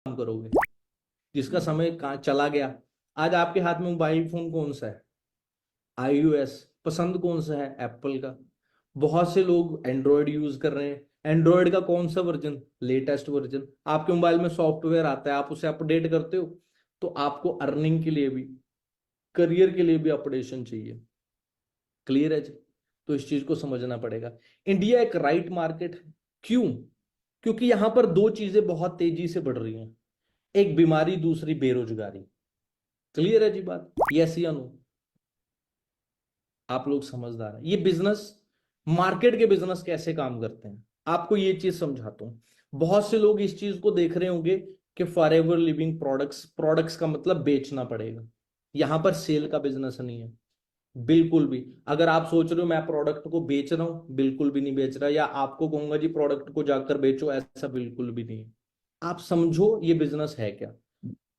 काम करोगे? जिसका समय कहाँ चला गया। आज आपके हाथ में मोबाइल फोन कौन सा है? iOS। पसंद कौन सा है? एप्पल का। बहुत से लोग एंड्रॉयड यूज कर रहे हैं। एंड्रॉयड का कौन सा वर्जन? Latest version. आपके मोबाइल में सॉफ्टवेयर आता है, आप उसे अपडेट करते हो। तो आपको अर्निंग के लिए भी, करियर के लिए भी अपडेशन चाहिए। क्लियर है जी? तो इस चीज को समझना पड़ेगा। इंडिया एक राइट मार्केट है। क्यों? क्योंकि यहां पर दो चीजें बहुत तेजी से बढ़ रही हैं। एक बीमारी, दूसरी बेरोजगारी। क्लियर है जी बात? यस या नो? आप लोग समझदार हैं। ये बिजनेस, मार्केट के बिजनेस कैसे काम करते हैं, आपको ये चीज समझाता हूं। बहुत से लोग इस चीज को देख रहे होंगे कि for ever living products, products का मतलब बेचना पड़ेगा। यहां पर सेल का बिजनेस नहीं है, बिल्कुल भी। अगर आप सोच रहे हो मैं प्रोडक्ट को बेच रहा हूं, बिल्कुल भी नहीं बेच रहा, या आपको कहूंगा जी प्रोडक्ट को जाकर बेचो, ऐसा बिल्कुल भी नहीं है। आप समझो ये बिजनेस है क्या।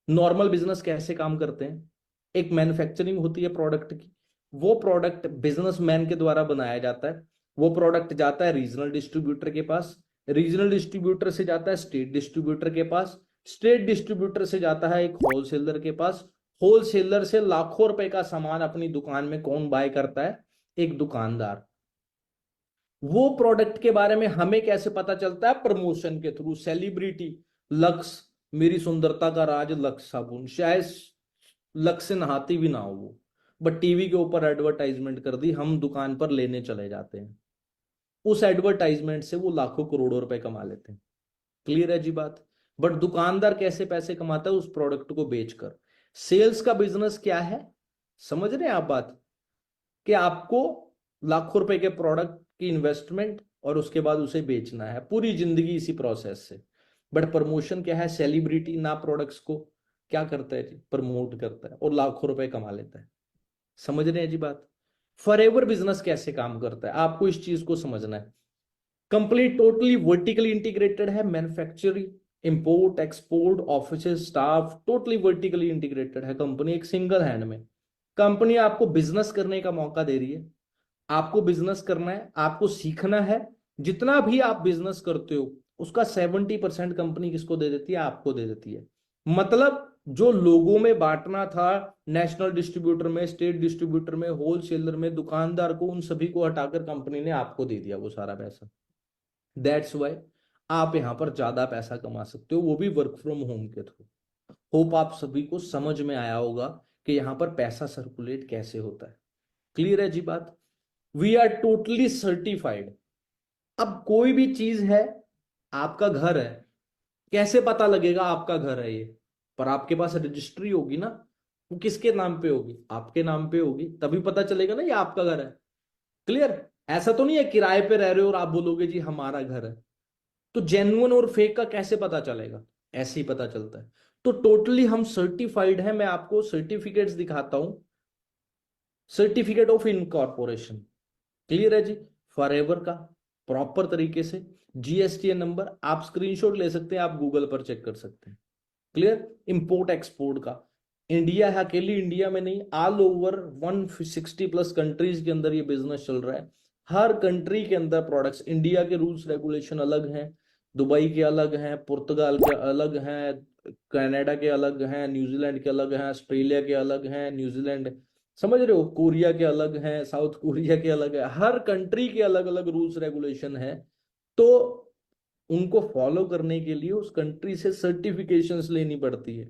नॉर्मल बिजनेस कैसे काम करते हैं? एक मैन्युफैक्चरिंग होती है प्रोडक्ट की। वो प्रोडक्ट बिजनेसमैन के द्वारा बनाया जाता है। वो प्रोडक्ट जाता है रीजनल डिस्ट्रीब्यूटर के पास। रीजनल डिस्ट्रीब्यूटर से जाता है स्टेट डिस्ट्रीब्यूटर के पास। स्टेट डिस्ट्रीब्यूटर से जाता है एक होलसेलर के पास। होलसेलर से लाखों रुपए का सामान अपनी दुकान में कौन बाय करता है? एक दुकानदार। वो प्रोडक्ट के बारे में हमें कैसे पता चलता है? प्रमोशन के थ्रू, सेलिब्रिटी। लक्स, मेरी सुंदरता का राज लक्स साबुन, शायद लक्स से नहाती भी ना हो वो, बट टीवी के ऊपर एडवर्टाइजमेंट कर दी, हम दुकान पर लेने चले जाते हैं। उस एडवर्टाइजमेंट से वो लाखों करोड़ों रुपए कमा लेते हैं। क्लियर है जी बात? बट दुकानदार कैसे पैसे कमाता है? उस प्रोडक्ट को बेचकर। सेल्स का बिजनेस क्या है? समझ रहे हैं आप बात? कि आपको लाखों रुपए के प्रोडक्ट की इन्वेस्टमेंट और उसके बाद उसे बेचना है पूरी जिंदगी इसी प्रोसेस से। बट प्रमोशन क्या है? सेलिब्रिटी ना प्रोडक्ट्स को क्या करता है जी? प्रमोट करता है और लाखों रुपए कमा लेता है। समझ रहे हैं जी बात? फॉरएवर बिजनेस कैसे काम करता है, आपको इस चीज को समझना है। कंप्लीट टोटली वर्टिकली इंटीग्रेटेड है। Manufacturing, import export, office, staff, totally vertically integrated है कंपनी, एक सिंगल हैंड में। कंपनी आपको बिजनेस करने का मौका दे रही है। आपको बिजनेस करना है, आपको सीखना है। जितना भी आप बिजनेस करते हो उसका 70% कंपनी किसको दे देती है? आपको दे देती है। मतलब जो लोगों में बांटना था, नेशनल डिस्ट्रीब्यूटर में, स्टेट डिस्ट्रीब्यूटर में, होलसेलर में, दुकानदार को, उन सभी को हटाकर कंपनी ने आपको दे दिया वो सारा पैसा। दैट्स वाई आप यहां पर ज्यादा पैसा कमा सकते हो, वो भी वर्क फ्रॉम होम के थ्रू। होप आप सभी को समझ में आया होगा कि यहां पर पैसा सर्कुलेट कैसे होता है। क्लियर है जी बात? We are totally certified. अब कोई भी चीज है, आपका घर है, कैसे पता लगेगा आपका घर है ये? पर आपके पास रजिस्ट्री होगी ना। वो किसके नाम पे होगी? आपके नाम पे होगी, तभी पता चलेगा ना ये आपका घर है। क्लियर? ऐसा तो नहीं है किराए पे रह रहे हो और आप बोलोगे जी हमारा घर है। तो जेन्युइन और फेक का कैसे पता चलेगा? ऐसे ही पता चलता है। तो टोटली हम सर्टिफाइड है। मैं आपको सर्टिफिकेट्स दिखाता हूं। Certificate of incorporation. क्लियर है जी? फॉरएवर का प्रॉपर तरीके से जीएसटीएन नंबर आप स्क्रीनशॉट ले सकते हैं, आप गूगल पर चेक कर सकते हैं। क्लियर? इंपोर्ट एक्सपोर्ट का इंडिया है, अकेली इंडिया में नहीं, ऑल ओवर 160 प्लस कंट्रीज के अंदर ये बिजनेस चल रहा है। हर कंट्री के अंदर प्रोडक्ट्स, इंडिया के रूल्स रेगुलेशन अलग हैं, दुबई के अलग हैं, पुर्तगाल के अलग हैं, कनाडा के अलग हैं, न्यूजीलैंड के अलग हैं, ऑस्ट्रेलिया के अलग हैं, न्यूजीलैंड, समझ रहे हो, कोरिया के अलग हैं, साउथ कोरिया के अलग है। हर कंट्री के अलग अलग रूल्स रेगुलेशन है। तो उनको फॉलो करने के लिए उस कंट्री से सर्टिफिकेशंस लेनी पड़ती है,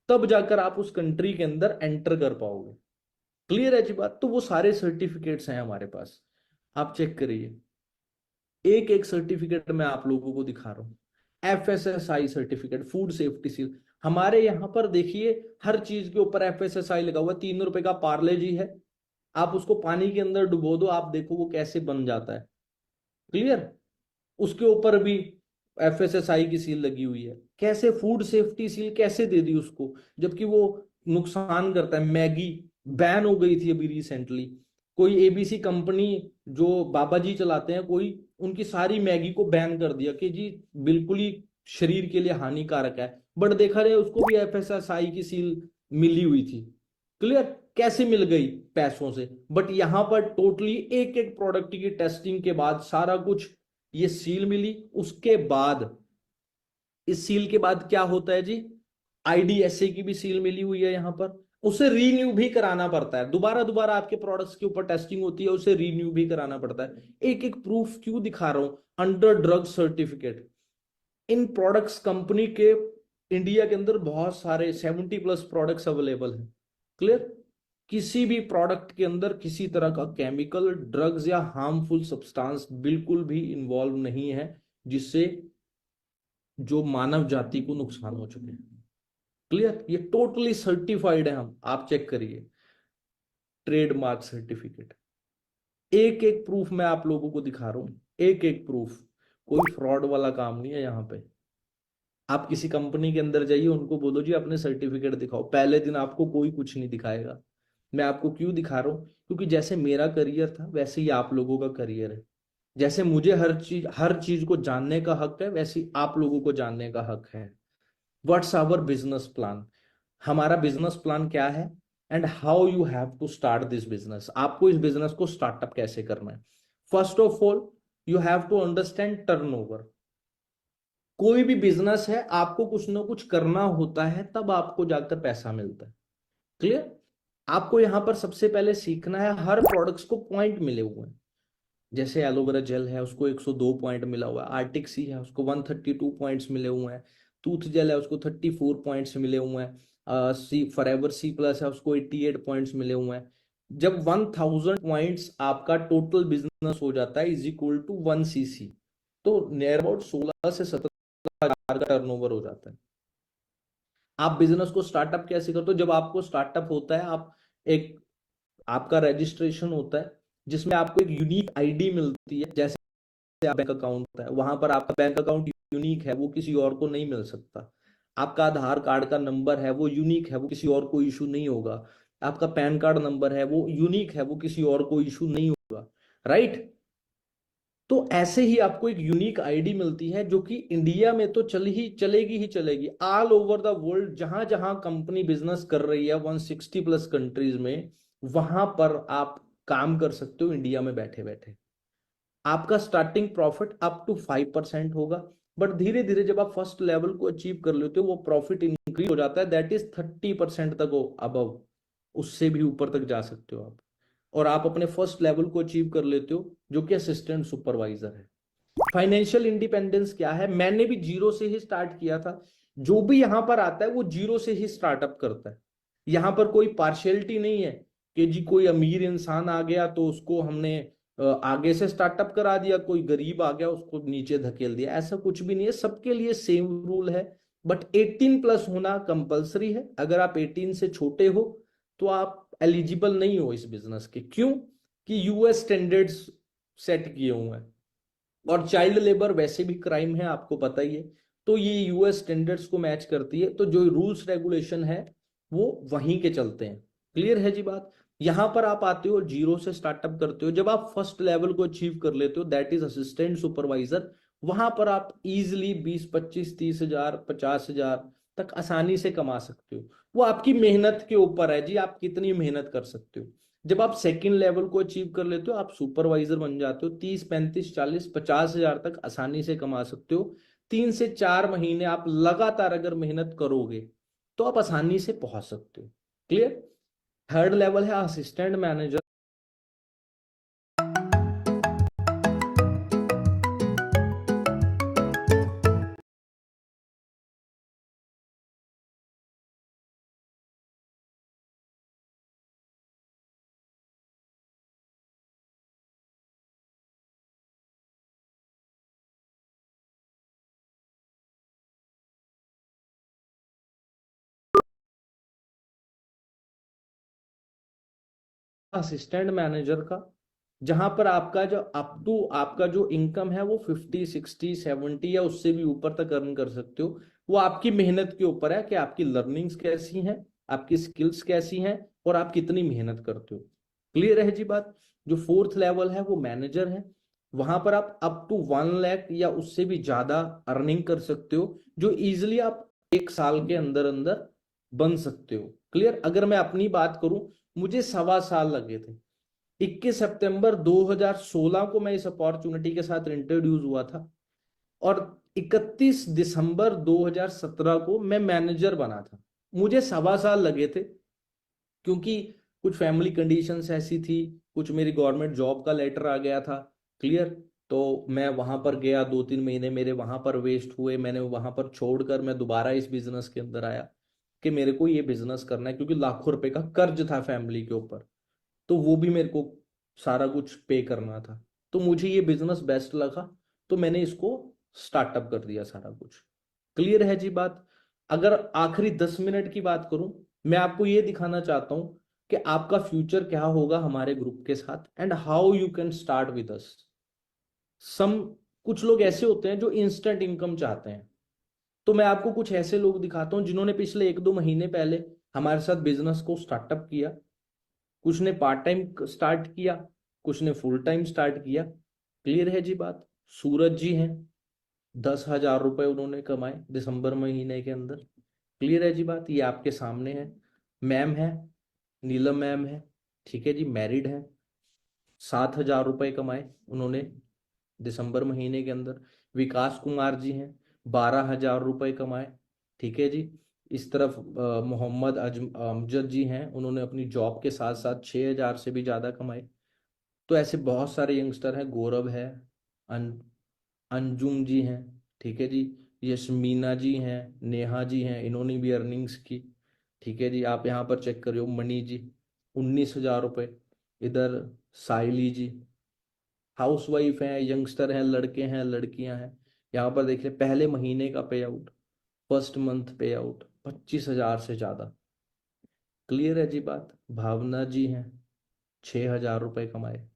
तब जाकर आप उस कंट्री के अंदर एंटर कर पाओगे। क्लियर है जी बात? तो वो सारे सर्टिफिकेट्स हैं हमारे पास, आप चेक करिए। एक एक सर्टिफिकेट मैं आप लोगों को दिखा रहा हूँ। FSSI certificate, food safety seal. हमारे यहाँ पर देखिए हर चीज के ऊपर एफएसएसआई लगा हुआ है। 3 रुपए का पार्ले जी है, आप उसको पानी के अंदर डुबो दो, आप देखो वो कैसे बन जाता है। क्लियर? उसके ऊपर भी एफएसएसआई की सील लगी हुई है। कैसे फूड सेफ्टी सील कैसे दे दी उसको, जबकि वो नुकसान करता है। मैगी बैन हो गई थी अभी रिसेंटली। कोई एबीसी कंपनी जो बाबा जी चलाते हैं कोई, उनकी सारी मैगी को बैन कर दिया कि जी बिल्कुल ही शरीर के लिए हानिकारक है। बट देखा जाए उसको भी एफएसएसआई की सील मिली हुई थी। क्लियर? कैसे मिल गई? पैसों से। बट यहां पर टोटली एक एक प्रोडक्ट की टेस्टिंग के बाद सारा कुछ ये सील मिली। उसके बाद इस सील के बाद क्या होता है जी, आईडीएसए की भी सील मिली हुई है यहाँ पर, उसे रीन्यू भी कराना पड़ता है, दोबारा दोबारा आपके प्रोडक्ट्स के ऊपर टेस्टिंग होती है, उसे रीन्यू भी कराना पड़ता है। एक एक प्रूफ क्यों दिखा रहा हूं, under drug certificate in products company के इंडिया के अंदर बहुत सारे 70+ प्रोडक्ट्स अवेलेबल हैं। क्लियर, किसी भी प्रोडक्ट के अंदर किसी तरह का केमिकल, ड्रग्स या हार्मफुल सब्सटेंस बिल्कुल भी इन्वॉल्व नहीं है जिससे जो मानव जाति को नुकसान हो चुके हैं। क्लियर, ये टोटली सर्टिफाइड है, हम आप चेक करिए, ट्रेडमार्क सर्टिफिकेट। एक एक प्रूफ मैं आप लोगों को दिखा रहा हूं, एक एक प्रूफ, कोई फ्रॉड वाला काम नहीं है यहाँ पे। आप किसी कंपनी के अंदर जाइए, उनको बोलो जी अपने सर्टिफिकेट दिखाओ, पहले दिन आपको कोई कुछ नहीं दिखाएगा। मैं आपको क्यों दिखा रहा हूँ, क्योंकि जैसे मेरा करियर था वैसे ही आप लोगों का करियर है। जैसे मुझे हर चीज को जानने का हक है, वैसे ही आप लोगों को जानने का हक है। व्हाट्स आवर बिजनेस प्लान, हमारा बिजनेस प्लान क्या है, and how you have to start this business, आपको इस बिजनेस को स्टार्टअप कैसे करना है। First of all you have to understand turnover. कोई भी बिजनेस है, आपको कुछ ना कुछ करना होता है, तब आपको जाकर पैसा मिलता है। क्लियर, आपको यहां पर सबसे पहले सीखना है, हर प्रोडक्ट्स को पॉइंट मिले हुए हैं। जैसे एलोवेरा जेल है, उसको 102 पॉइंट मिला हुआ है, आर्टिक सी है उसको 132 पॉइंट्स मिले हुए हैं, टूथ जेल है उसको 34 पॉइंट्स मिले हुए हैं, सी फॉरएवर सी प्लस है उसको 88 पॉइंट्स मिले हुए हैं। जब 1000 पॉइंट्स आपका टोटल बिजनेस हो जाता है इज इक्वल टू 1 cc, तो नियर अबाउट 16 से 17 का टर्नओवर हो जाता है। आप बिजनेस को स्टार्टअप कैसे करते हो, जब आपको स्टार्टअप होता है, आप एक आपका रजिस्ट्रेशन होता है जिसमें आपको एक यूनिक आईडी मिलती है। जैसे बैंक अकाउंट होता है, वहां पर आपका बैंक अकाउंट यूनिक है, वो किसी और को नहीं मिल सकता। आपका आधार कार्ड का नंबर है वो यूनिक है, वो किसी और को इशू नहीं होगा। आपका पैन कार्ड नंबर है वो यूनिक है, वो किसी और को इशू नहीं होगा। राइट, तो ऐसे ही आपको एक यूनिक आईडी मिलती है जो कि इंडिया में तो चलेगी ही चलेगी, ऑल ओवर द वर्ल्ड जहां जहां कंपनी बिजनेस कर रही है 160+ कंट्रीज में, वहां पर आप काम कर सकते हो इंडिया में बैठे बैठे। आपका स्टार्टिंग प्रॉफिट अप टू 5% होगा, बट धीरे धीरे जब आप फर्स्ट लेवल को अचीव कर लेते हो वो प्रॉफिट इंक्रीज हो जाता है, दैट इज 30% तक हो अबव, उससे भी ऊपर तक जा सकते हो आप। और आप अपने फर्स्ट लेवल को अचीव कर लेते हो जो कि असिस्टेंट सुपरवाइजर है। फाइनेंशियल इंडिपेंडेंस क्या है, मैंने भी जीरो से ही स्टार्ट किया था। जो भी यहां पर आता है वो जीरो से ही स्टार्टअप करता है। यहां पर कोई पार्शियलिटी नहीं है कि जी कोई अमीर इंसान आ गया तो उसको हमने आगे से स्टार्टअप करा दिया, कोई गरीब आ गया उसको नीचे धकेल दिया, ऐसा कुछ भी नहीं है, सबके लिए सेम रूल है। बट 18+ होना कंपलसरी है, अगर आप 18 से छोटे हो तो आप एलिजिबल नहीं हो इस बिजनेस के। क्यों, कि यूएस स्टैंडर्ड्स सेट किए हुए हैं, और चाइल्ड लेबर वैसे भी क्राइम है, आपको पता ही है, तो ये यूएस स्टैंडर्ड्स को मैच करती है, तो जो रूल्स रेगुलेशन है वो वहीं के चलते हैं। क्लियर है जी बात। यहां पर आप आते हो, जीरो से स्टार्टअप करते हो, जब आप फर्स्ट लेवल को अचीव कर लेते हो दैट इज असिस्टेंट सुपरवाइजर, वहां पर आप इजिली 20, 25, 30 हजार 50 हजार तक आसानी से कमा सकते हो। वो आपकी मेहनत के ऊपर है जी, आप कितनी मेहनत कर सकते हो। जब आप सेकंड लेवल को अचीव कर लेते हो, आप सुपरवाइजर बन जाते हो, 30, 35, 40, 50 हजार तक आसानी से कमा सकते हो। 3 से 4 महीने आप लगातार अगर मेहनत करोगे तो आप आसानी से पहुंच सकते हो। क्लियर। थर्ड लेवल है असिस्टेंट मैनेजर। असिस्टेंट मैनेजर का, जहां पर आपका जो अप टू आपका जो इनकम है वो 50, 60, 70 या उससे भी ऊपर तक अर्न कर सकते हो। वो आपकी मेहनत के ऊपर है कि आपकी लर्निंग्स कैसी हैं, आपकी स्किल्स कैसी हैं, और आप कितनी मेहनत करते हो। क्लियर है जी बात। जो फोर्थ लेवल है वो मैनेजर है, वहां पर आप अप टू 1 लाख या उससे भी ज्यादा अर्निंग कर सकते हो, जो इजिली आप 1 साल के अंदर अंदर बन सकते हो। क्लियर। अगर मैं अपनी बात करूं, मुझे 1.25 साल लगे थे। 21 सितंबर 2016 को मैं इस अपॉर्चुनिटी के साथ इंट्रोड्यूस हुआ था, और 31 दिसंबर 2017 को मैं मैनेजर बना था। मुझे 1.25 साल लगे थे, क्योंकि कुछ फैमिली कंडीशंस ऐसी थी, कुछ मेरी गवर्नमेंट जॉब का लेटर आ गया था। क्लियर। तो मैं वहां पर गया, 2-3 महीने मेरे वहां पर वेस्ट हुए, मैंने वहां पर छोड़कर मैं दोबारा इस बिजनेस के अंदर आया कि मेरे को ये बिजनेस करना है, क्योंकि लाखों रुपए का कर्ज था फैमिली के ऊपर, तो वो भी मेरे को सारा कुछ पे करना था। तो मुझे ये बिजनेस बेस्ट लगा, तो मैंने इसको स्टार्टअप कर दिया सारा कुछ। क्लियर है जी बात। अगर आखिरी 10 मिनट की बात करूं, मैं आपको ये दिखाना चाहता हूं कि आपका फ्यूचर क्या होगा हमारे ग्रुप के साथ, and how you can start with us. Some कुछ लोग ऐसे होते हैं जो इंस्टेंट इनकम चाहते हैं, तो मैं आपको कुछ ऐसे लोग दिखाता हूं जिन्होंने पिछले 1-2 महीने पहले हमारे साथ बिजनेस को स्टार्टअप किया। कुछ ने पार्ट टाइम स्टार्ट किया, कुछ ने फुल टाइम स्टार्ट किया। क्लियर है जी बात। सूरज जी हैं, 10,000 रुपए उन्होंने कमाए दिसंबर महीने के अंदर। क्लियर है जी बात, ये आपके सामने है। मैम है, नीलम मैम है, ठीक है जी, मैरिड है, 7,000 रुपए कमाए उन्होंने दिसंबर महीने के अंदर। विकास कुमार जी हैं, 12,000 रुपए कमाए, ठीक है जी। इस तरफ मोहम्मद अमजद जी हैं, उन्होंने अपनी जॉब के साथ साथ 6,000 से भी ज़्यादा कमाए। तो ऐसे बहुत सारे यंगस्टर हैं। गौरव है, अन, अंजुम जी हैं, ठीक है जी, यशमीना जी हैं, नेहा जी हैं, इन्होंने भी अर्निंग्स की। ठीक है जी, आप यहाँ पर चेक करियो, मनी जी 19,000 रुपये। इधर साइली जी हाउस वाइफ हैं, यंगस्टर हैं, लड़के हैं, लड़कियां हैं। यहाँ पर देखिए पहले महीने का पे आउट, फर्स्ट मंथ पे आउट 25,000 से ज्यादा। क्लियर है जी बात। भावना जी हैं, 6,000 रुपये कमाए।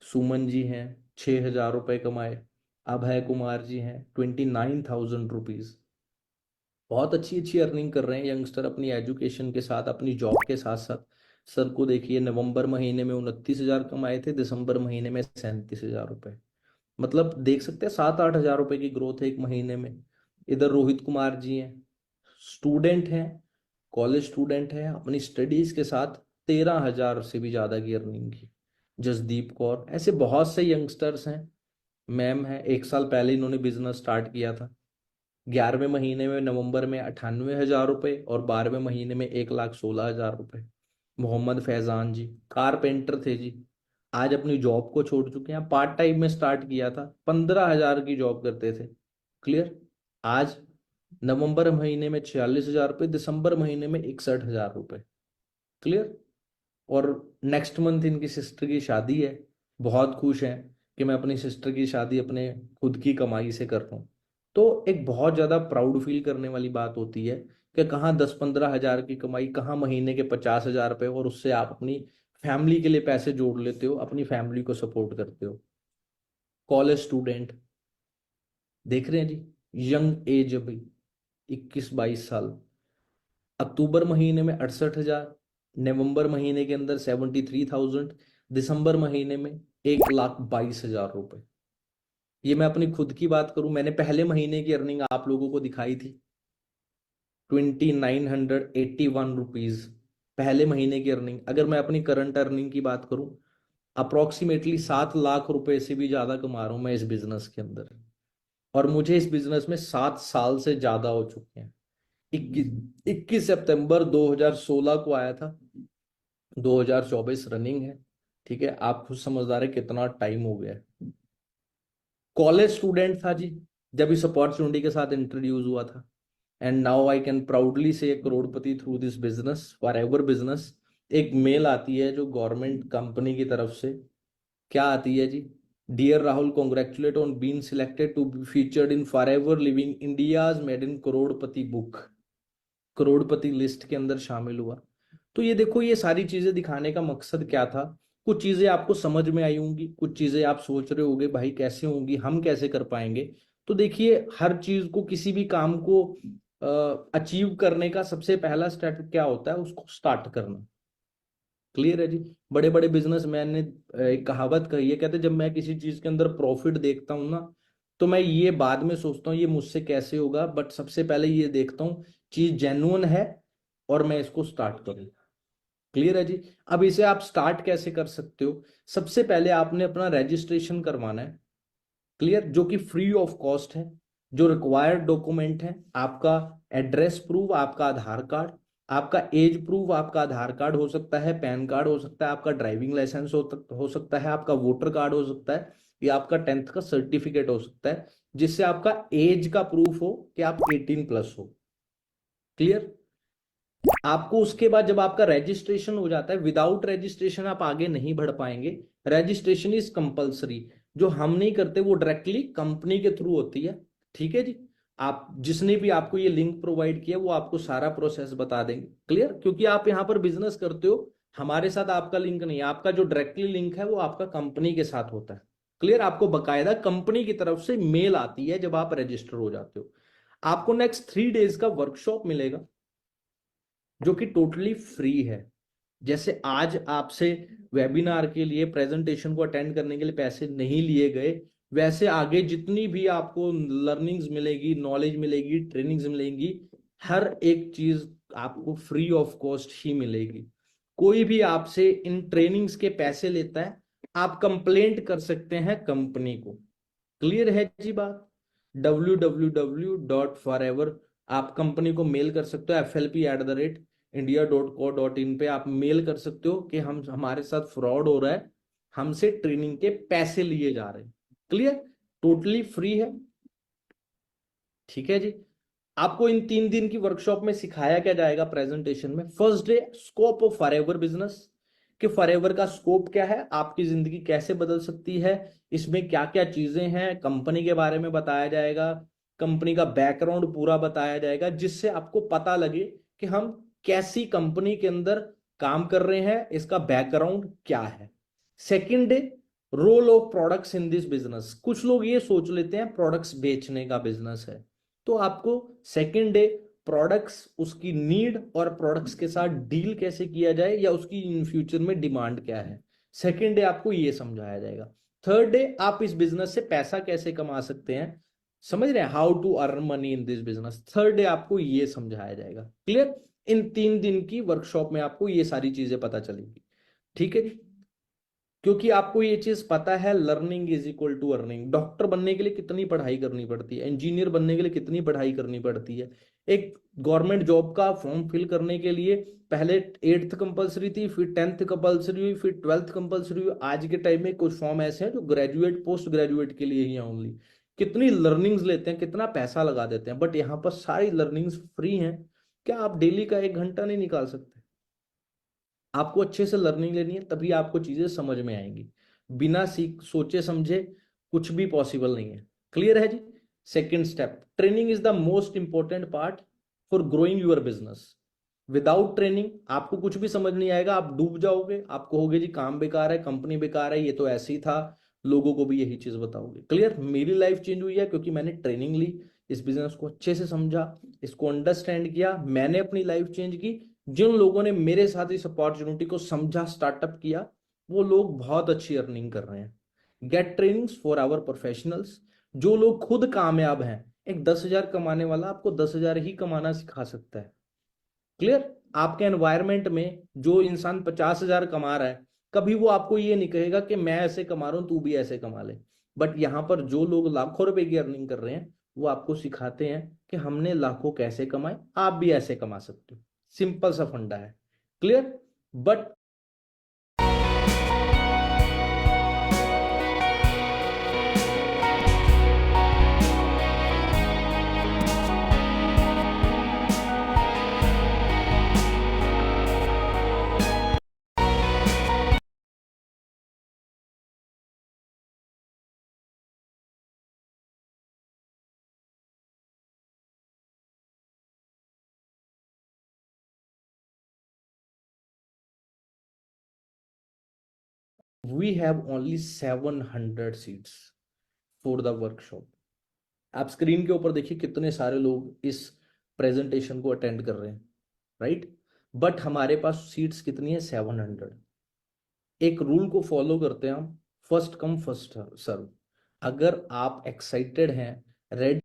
सुमन जी हैं, 6,000 रुपये कमाए। अभय कुमार जी हैं, 29,000 रुपीज। बहुत अच्छी अच्छी अर्निंग कर रहे हैं यंगस्टर अपनी एजुकेशन के साथ, अपनी जॉब के साथ साथ। सर को देखिए, नवंबर महीने में 29,000 कमाए थे, दिसंबर महीने में 37,000 रुपये। मतलब देख सकते हैं 7-8 हज़ार रुपए की ग्रोथ है एक महीने में। इधर रोहित कुमार जी हैं, स्टूडेंट हैं, कॉलेज स्टूडेंट हैं, अपनी स्टडीज के साथ 13,000 से भी ज्यादा की अर्निंग की। जसदीप कौर, ऐसे बहुत से यंगस्टर्स हैं। मैम है, 1 साल पहले इन्होंने बिजनेस स्टार्ट किया था। 11वें महीने में नवंबर में 98,000 रुपये, और 12वें महीने में 1,16,000 रुपये। मोहम्मद फैजान जी कारपेंटर थे जी, आज अपनी जॉब को छोड़ चुके हैं। पार्ट टाइम में स्टार्ट किया था, 15,000 की जॉब करते थे। क्लियर। आज नवंबर महीने में 46,000 रुपये, दिसंबर महीने में 61,000 रुपये। क्लियर। और नेक्स्ट मंथ इनकी सिस्टर की शादी है। बहुत खुश हैं कि मैं अपनी सिस्टर की शादी अपने खुद की कमाई से कर रहा हूँ। तो एक बहुत ज्यादा प्राउड फील करने वाली बात होती है कि कहाँ 10-15 हज़ार की कमाई, कहाँ महीने के 50,000 रुपये, और उससे आप अपनी फैमिली के लिए पैसे जोड़ लेते हो, अपनी फैमिली को सपोर्ट करते हो। कॉलेज स्टूडेंट देख रहे हैं जी, यंग एज अभी 21-22 साल। अक्टूबर महीने में 68,000, नवंबर महीने के अंदर 73,000, दिसंबर महीने में 1,22,000 रुपये। ये मैं अपनी खुद की बात करूं, मैंने पहले महीने की अर्निंग आप लोगों को दिखाई थी, 2,981 रुपीज। पहले महीने की अर्निंग। अगर मैं अपनी करंट अर्निंग की बात करूं, अप्रोक्सीमेटली 7 लाख रुपए से भी ज्यादा कमा रहा हूं मैं इस बिजनेस के अंदर। और मुझे इस बिजनेस में 7 साल से ज्यादा हो चुके हैं। 21 सितंबर 2016 को आया था, 2024 रनिंग है। ठीक है, आप खुद समझदार है कितना टाइम हो गया है। कॉलेज स्टूडेंट था जी जब इस अपॉर्चुनिटी के साथ इंट्रोड्यूस हुआ था, and now I can proudly से करोड़पति through this business, for ever business. एक मेल आती है जो गवर्नमेंट कंपनी की तरफ से, क्या आती है जी, dear Rahul, congratulate on being selected to be featured in forever living India's made in crorepati book. Crorepati list के अंदर शामिल हुआ। तो ये देखो, ये सारी चीजें दिखाने का मकसद क्या था। कुछ चीजें आपको समझ में आई होंगी, कुछ चीजें आप सोच रहे होंगे भाई कैसे होंगी, हम कैसे कर पाएंगे। तो देखिए, हर चीज को, किसी भी काम को अचीव करने का सबसे पहला स्टेप क्या होता है, उसको स्टार्ट करना। क्लियर है जी। बड़े बड़े बिजनेसमैन ने एक कहावत कही है, कहते जब मैं किसी चीज के अंदर प्रॉफिट देखता हूं ना, तो मैं ये बाद में सोचता हूँ ये मुझसे कैसे होगा, बट सबसे पहले ये देखता हूँ चीज जेन्युइन है और मैं इसको स्टार्ट करूँ। क्लियर है जी। अब इसे आप स्टार्ट कैसे कर सकते हो। सबसे पहले आपने अपना रजिस्ट्रेशन करवाना है। क्लियर, जो कि फ्री ऑफ कॉस्ट है। जो रिक्वायर्ड डॉक्यूमेंट है, आपका एड्रेस प्रूफ, आपका आधार कार्ड, आपका एज प्रूफ, आपका आधार कार्ड हो सकता है, पैन कार्ड हो सकता है, आपका ड्राइविंग लाइसेंस हो सकता है, आपका वोटर कार्ड हो सकता है, या आपका 10th का सर्टिफिकेट हो सकता है, जिससे आपका एज का प्रूफ हो कि आप 18+ हो। क्लियर। आपको उसके बाद जब आपका रजिस्ट्रेशन हो जाता है, विदाउट रजिस्ट्रेशन आप आगे नहीं बढ़ पाएंगे। Registration is compulsory. जो हम नहीं करते वो डायरेक्टली कंपनी के थ्रू होती है। ठीक है जी। आप जिसने भी आपको ये लिंक प्रोवाइड किया वो आपको सारा प्रोसेस बता देंगे। क्लियर, क्योंकि आप यहाँ पर बिजनेस करते हो, हमारे साथ आपका लिंक नहीं है। आपका जो डायरेक्टली लिंक है वो आपका कंपनी के साथ होता है। क्लियर, आपको बकायदा कंपनी की तरफ से मेल आती है जब आप रजिस्टर हो जाते हो। आपको नेक्स्ट 3 डेज का वर्कशॉप मिलेगा जो कि टोटली फ्री है। जैसे आज आपसे वेबिनार के लिए, प्रेजेंटेशन को अटेंड करने के लिए पैसे नहीं लिए गए, वैसे आगे जितनी भी आपको लर्निंग्स मिलेगी, नॉलेज मिलेगी, ट्रेनिंग्स मिलेंगी, हर एक चीज आपको फ्री ऑफ कॉस्ट ही मिलेगी। कोई भी आपसे इन ट्रेनिंग्स के पैसे लेता है, आप कंप्लेंट कर सकते हैं कंपनी को। क्लियर है जी बात। www.forever, आप कंपनी को मेल कर सकते हो, flp@india.co.in पे आप मेल कर सकते हो कि हम हमारे साथ फ्रॉड हो रहा है, हमसे ट्रेनिंग के पैसे लिए जा रहे हैं। क्लियर, टोटली फ्री है। ठीक है जी। आपको इन 3 दिन की वर्कशॉप में सिखाया क्या जाएगा प्रेजेंटेशन में? First day, scope of forever business, कि फॉरएवर का स्कोप क्या है, आपकी जिंदगी कैसे बदल सकती है, इसमें क्या क्या चीजें हैं, कंपनी के बारे में बताया जाएगा, कंपनी का बैकग्राउंड पूरा बताया जाएगा, जिससे आपको पता लगे कि हम कैसी कंपनी के अंदर काम कर रहे हैं, इसका बैकग्राउंड क्या है। Second day, role of products in this business. कुछ लोग ये सोच लेते हैं प्रोडक्ट्स बेचने का बिजनेस है, तो आपको सेकेंड डे प्रोडक्ट्स, उसकी नीड और प्रोडक्ट्स के साथ डील कैसे किया जाए, या उसकी इन फ्यूचर में डिमांड क्या है, सेकेंड डे आपको ये समझाया जाएगा। थर्ड डे, आप इस बिजनेस से पैसा कैसे कमा सकते हैं, समझ रहे हैं, how to earn money in this business. Third day आपको ये समझाया जाएगा। क्लियर, इन 3 दिन की वर्कशॉप में आपको ये सारी चीजें पता चलेंगी। ठीक है जी। क्योंकि आपको ये चीज पता है, learning is equal to earning. Doctor बनने के लिए कितनी पढ़ाई करनी पड़ती है, इंजीनियर बनने के लिए कितनी पढ़ाई करनी पड़ती है, एक गवर्नमेंट जॉब का फॉर्म फिल करने के लिए पहले 8th कंपलसरी थी, फिर 10th कंपलसरी हुई, फिर 12th कंपलसरी हुई। आज के टाइम में कुछ फॉर्म ऐसे हैं जो ग्रेजुएट, पोस्ट ग्रेजुएट के लिए ही है ओनली। कितनी लर्निंग्स लेते हैं, कितना पैसा लगा देते हैं, बट यहाँ पर सारी लर्निंग्स फ्री हैं। क्या आप डेली का 1 घंटा नहीं निकाल सकते? आपको अच्छे से लर्निंग लेनी है, तभी आपको चीजें समझ में आएंगी। बिना सीख सोचे समझे कुछ भी पॉसिबल नहीं है। क्लियर है जी। Second step, training is the most important part for growing your business. Without training आपको कुछ भी समझ नहीं आएगा, आप डूब जाओगे, आप कहोगे जी काम बेकार है, कंपनी बेकार है, ये तो ऐसे ही था। लोगों को भी यही चीज बताओगे। क्लियर, मेरी लाइफ चेंज हुई है क्योंकि मैंने ट्रेनिंग ली, इस बिजनेस को अच्छे से समझा, इसको अंडरस्टैंड किया, मैंने अपनी लाइफ चेंज की। जिन लोगों ने मेरे साथ इस अपॉर्चुनिटी को समझा, स्टार्टअप किया, वो लोग बहुत अच्छी अर्निंग कर रहे हैं। Get trainings for our professionals. जो लोग खुद कामयाब हैं, एक 10,000 कमाने वाला आपको 10,000 ही कमाना सिखा सकता है। क्लियर, आपके एनवायरमेंट में जो इंसान 50,000 कमा रहा है, कभी वो आपको ये नहीं कहेगा कि मैं ऐसे कमा रहा हूं, तू भी ऐसे कमा ले। बट यहाँ पर जो लोग लाखों रुपए की अर्निंग कर रहे हैं, वो आपको सिखाते हैं कि हमने लाखों कैसे कमाए, आप भी ऐसे कमा सकते हो। सिंपल सा फंडा है। Clear, but we have only 700 seats for the workshop. आप स्क्रीन के ऊपर देखिए कितने सारे लोग इस प्रेजेंटेशन को अटेंड कर रहे हैं, राइट। बट हमारे पास सीट्स कितनी है? 700। एक रूल को फॉलो करते हैं हम, फर्स्ट कम फर्स्ट सर्व। अगर आप एक्साइटेड हैं, रेडी